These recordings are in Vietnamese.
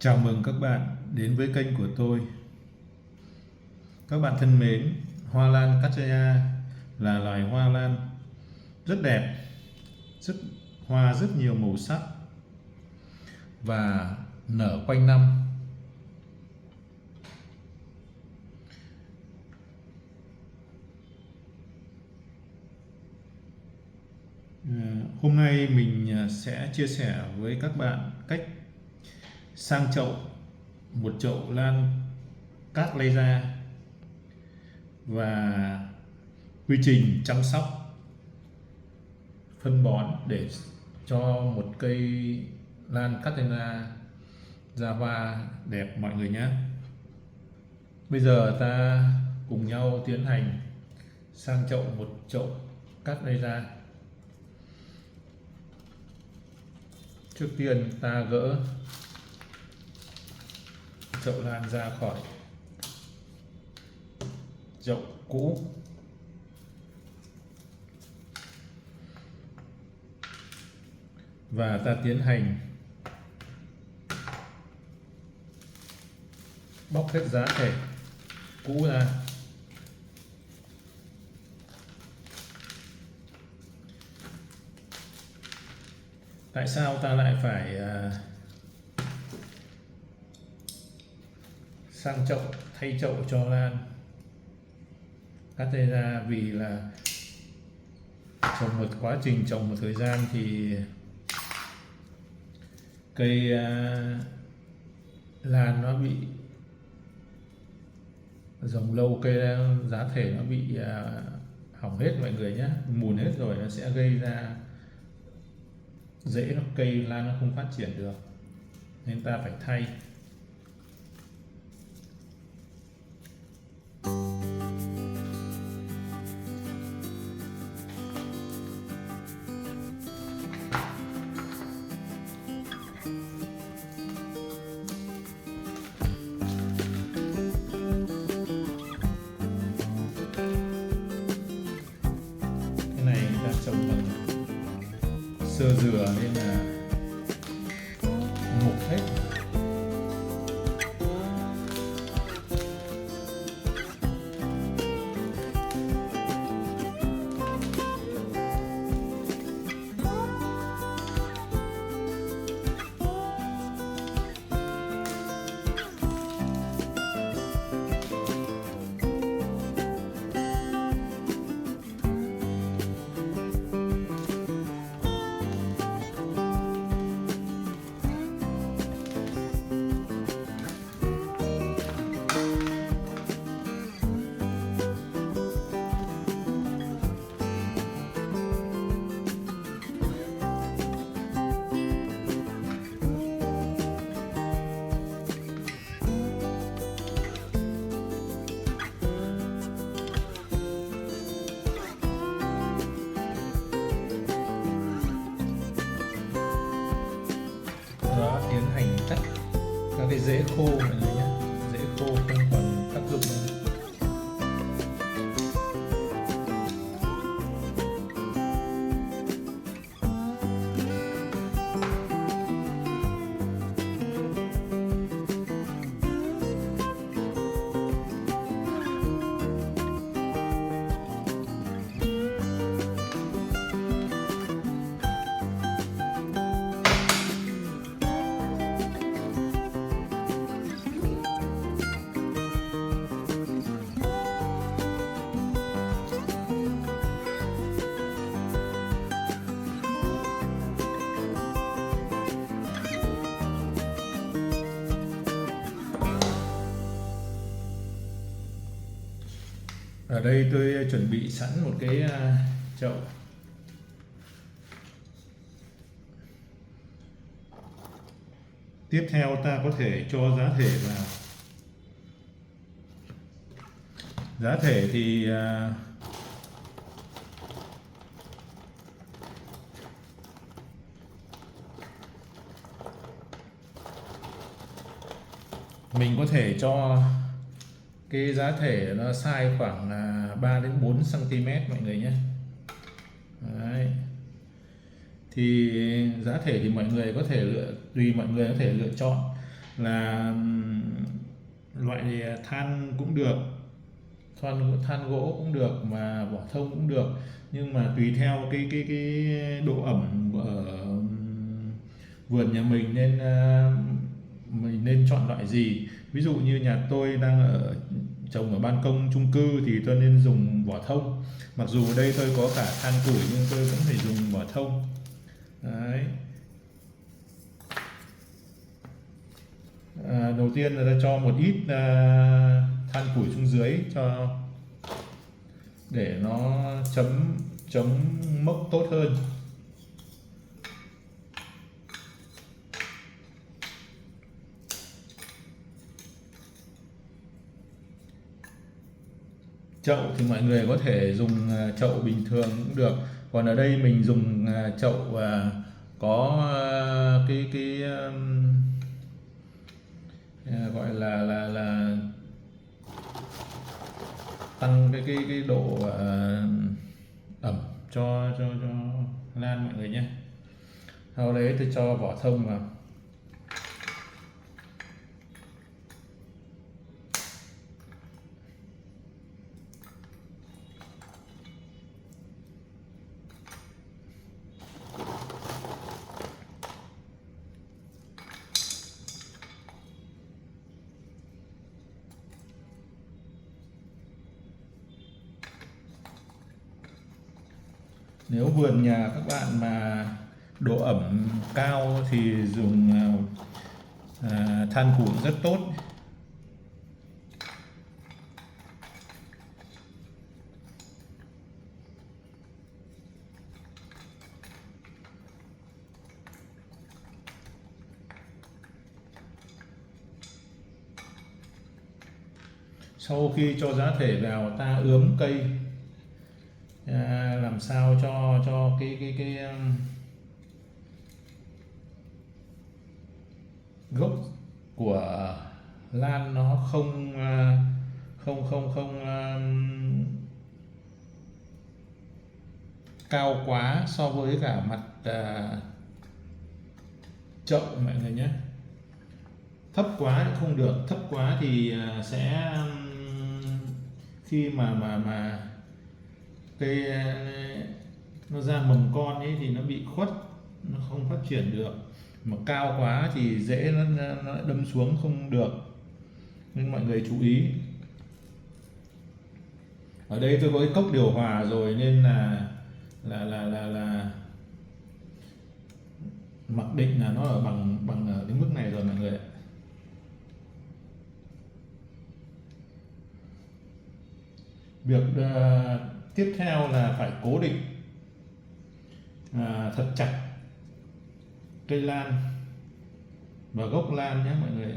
Chào mừng các bạn đến với kênh của tôi. Các bạn thân mến, hoa lan Cachaya là loài hoa lan rất đẹp, hoa rất nhiều màu sắc và nở quanh năm. Hôm nay mình sẽ chia sẻ với các bạn cách sang chậu một chậu lan Cattleya và quy trình chăm sóc phân bón để cho một cây lan Cattleya ra hoa đẹp mọi người nhé. Bây giờ ta cùng nhau tiến hành sang chậu một chậu Cattleya. Trước tiên ta gỡ chậu lan ra khỏi chậu cũ. Và ta tiến hành bóc hết giá thể cũ ra. Tại sao ta lại phải sang chậu, thay chậu cho lan Cattleya? Vì là quá trình trồng một thời gian thì cây lan nó bị trồng lâu, cây giá thể nó bị hỏng hết mọi người nhé, mùn hết rồi, nó sẽ gây ra cây lan nó không phát triển được, nên ta phải thay. Cái này người ta trồng bằng sơ dừa nên là mục hết. Đó, tiến hành cắt các cái rễ khô mọi người nhé, rễ khô không còn tác dụng nữa. Ở đây tôi chuẩn bị sẵn một cái chậu. Tiếp theo ta có thể cho giá thể vào. Giá thể thì mình có thể cho cái giá thể nó size khoảng 3 đến 4 cm mọi người nhé. Đấy. Thì giá thể thì mọi người có thể tùy mọi người có thể lựa chọn là loại than cũng được, than gỗ cũng được, mà vỏ thông cũng được, nhưng mà tùy theo cái độ ẩm ở vườn nhà mình nên mình nên chọn loại gì. Ví dụ như nhà tôi đang trồng ở ban công chung cư thì tôi nên dùng vỏ thông, mặc dù ở đây tôi có cả than củi nhưng tôi vẫn phải dùng vỏ thông. Đấy. Đầu tiên là ta cho một ít than củi xuống dưới để nó chống mốc tốt hơn. Chậu thì mọi người có thể dùng chậu bình thường cũng được, còn ở đây mình dùng chậu có gọi là tăng cái độ ẩm cho lan mọi người nhé. Sau đấy tôi cho vỏ thông vào. Nếu vườn nhà các bạn mà độ ẩm cao thì dùng than củi rất tốt. Sau khi cho giá thể vào, ta ướm cây, làm sao cho cái gốc của lan nó không cao quá so với cả mặt chậu mọi người nhé. Thấp quá cũng không được, thấp quá thì sẽ khi mà cây nó ra mầm con ấy thì nó bị khuất, nó không phát triển được, mà cao quá thì dễ nó đâm xuống không được, nên mọi người chú ý. Ở đây tôi có cái cốc điều hòa rồi nên là mặc định là nó ở bằng ở cái mức này rồi mọi người ạ. Việc tiếp theo là phải cố định thật chặt cây lan và gốc lan nhé mọi người.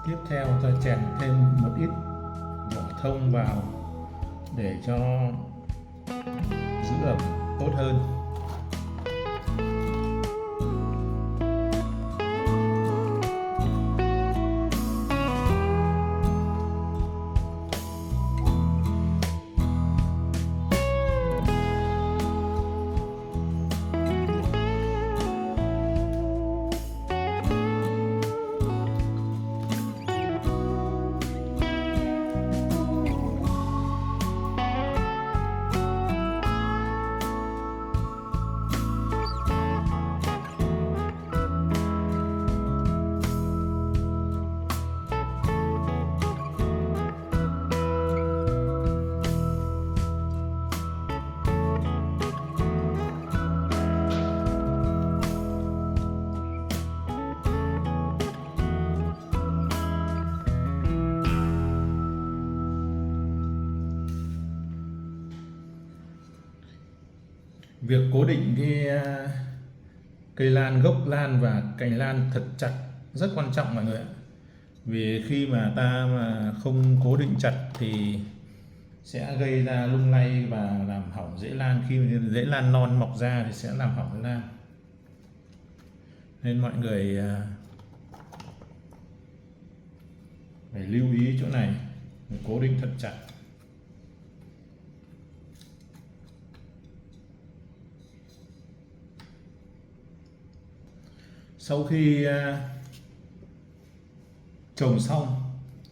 Tiếp theo ta chèn thêm một ít vỏ thông vào để cho giữ ẩm tốt hơn. Việc cố định cây lan, gốc lan và cành lan thật chặt rất quan trọng mọi người ạ. Vì khi mà ta mà không cố định chặt thì sẽ gây ra lung lay và làm hỏng rễ lan. Khi rễ lan non mọc ra thì sẽ làm hỏng rễ lan. Nên mọi người phải lưu ý chỗ này, cố định thật chặt. Sau khi trồng xong,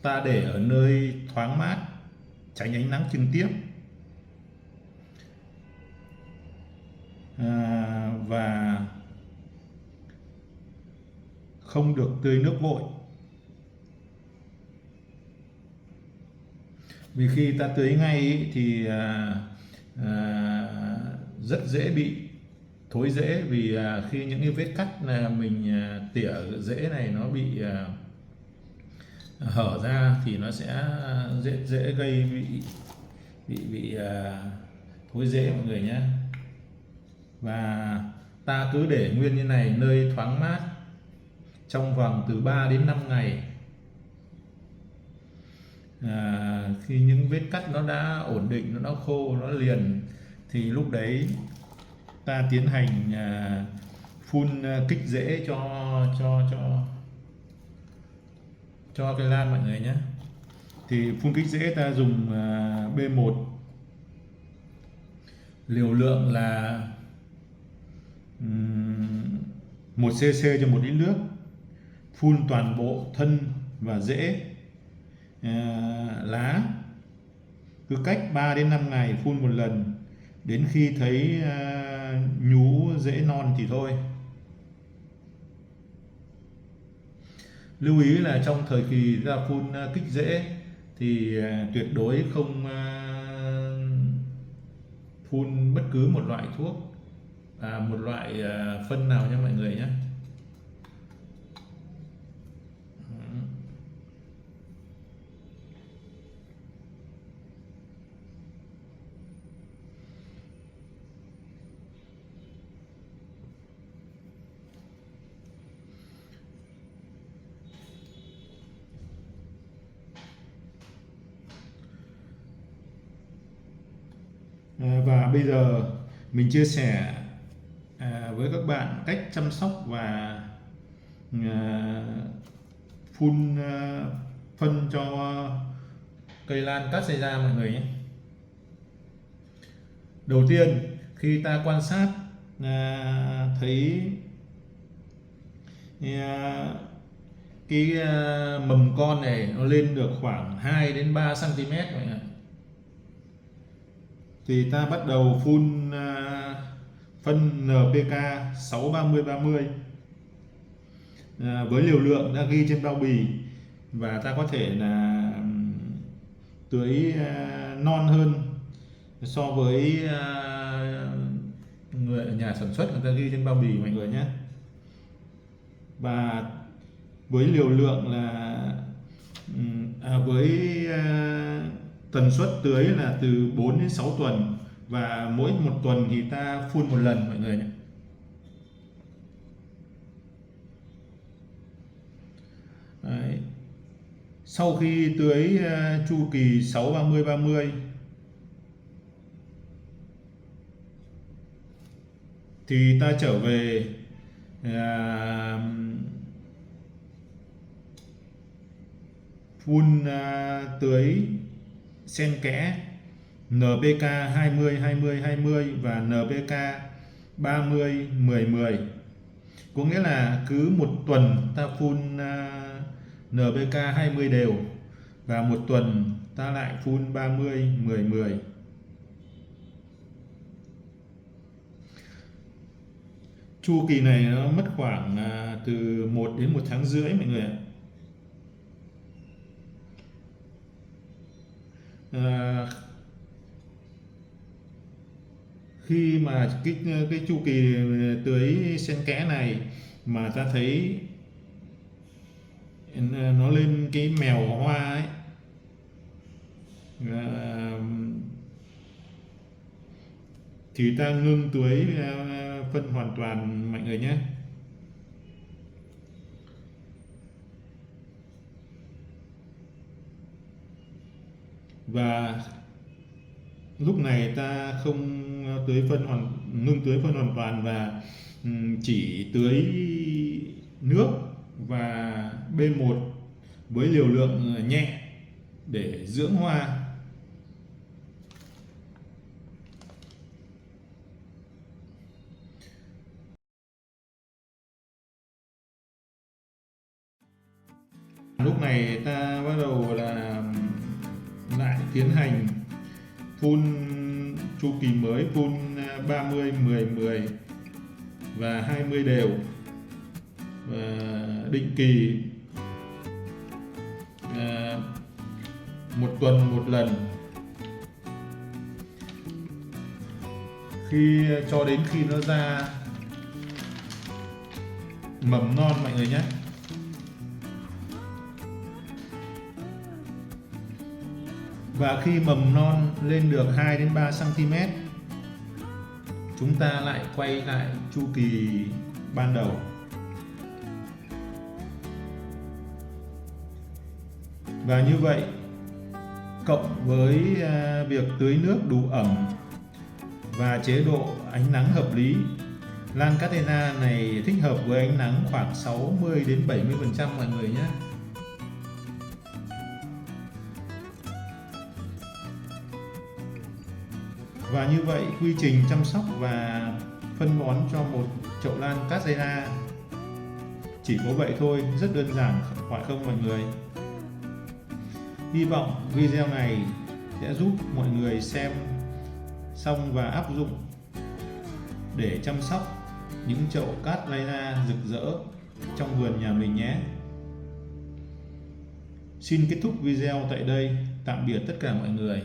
ta để ở nơi thoáng mát, tránh ánh nắng trực tiếp, và không được tưới nước vội. Vì khi ta tưới ngay ý, thì rất dễ bị thối rễ. Vì khi những cái vết cắt là mình tỉa rễ này nó bị hở ra thì nó sẽ dễ gây bị thối rễ mọi người nhé. Và ta cứ để nguyên như này, nơi thoáng mát trong vòng từ 3 đến 5 ngày. Khi những vết cắt nó đã ổn định, nó đã khô, nó liền thì lúc đấy ta tiến hành phun kích rễ cho cây lan mọi người nhé. Thì phun kích rễ ta dùng B1, liều lượng là 1cc cho 1 lít nước, phun toàn bộ thân và rễ lá, cứ cách 3 đến 5 ngày phun một lần, đến khi thấy nhú rễ non thì thôi. Lưu ý là trong thời kỳ ra phun kích rễ thì tuyệt đối không phun bất cứ một loại thuốc, một loại phân nào nha mọi người nhé. Và bây giờ mình chia sẻ với các bạn cách chăm sóc và phun phân cho cây lan Castrea mọi người nhé. Đầu tiên, khi ta quan sát thấy cái mầm con này nó lên được khoảng 2 đến 3 cm mọi người, thì ta bắt đầu phun phân NPK 6-30-30 với liều lượng đã ghi trên bao bì, và ta có thể là tưới non hơn so với người nhà sản xuất người ta ghi trên bao bì mọi người nhé. Và với liều lượng là với tần suất tưới là từ 4 đến 6 tuần, và mỗi một tuần thì ta phun một lần mọi người nhé. Đấy. Sau khi tưới chu kỳ 6-30-30 thì ta trở về phun tưới xen kẽ NPK 20-20-20 và NPK 30-10-10. Có nghĩa là cứ một tuần ta phun NPK 20 đều và một tuần ta lại phun 30-10-10. Chu kỳ này nó mất khoảng từ 1 đến 1 tháng rưỡi mọi người ạ. Khi mà cái chu kỳ tưới xen kẽ này mà ta thấy nó lên cái mèo hoa ấy, thì ta ngưng tưới phân hoàn toàn mọi người nhé. Và lúc này ta không ngưng tưới phân hoàn toàn và chỉ tưới nước và B1 với liều lượng nhẹ để dưỡng hoa. Lúc này ta bắt đầu là lại tiến hành phun chu kỳ mới, phun 30-10-10 và 20 đều và định kỳ một tuần một lần, cho đến khi nó ra mầm non mọi người nhé. Và khi mầm non lên được 2 đến 3 cm, chúng ta lại quay lại chu kỳ ban đầu. Và như vậy, cộng với việc tưới nước đủ ẩm và chế độ ánh nắng hợp lý, lan Cattleya này thích hợp với ánh nắng khoảng 60 đến 70% mọi người nhé. Và như vậy, quy trình chăm sóc và phân bón cho một chậu lan Cattleya chỉ có vậy thôi, rất đơn giản phải không mọi người? Hy vọng video này sẽ giúp mọi người xem xong và áp dụng để chăm sóc những chậu Cattleya rực rỡ trong vườn nhà mình nhé. Xin kết thúc video tại đây. Tạm biệt tất cả mọi người.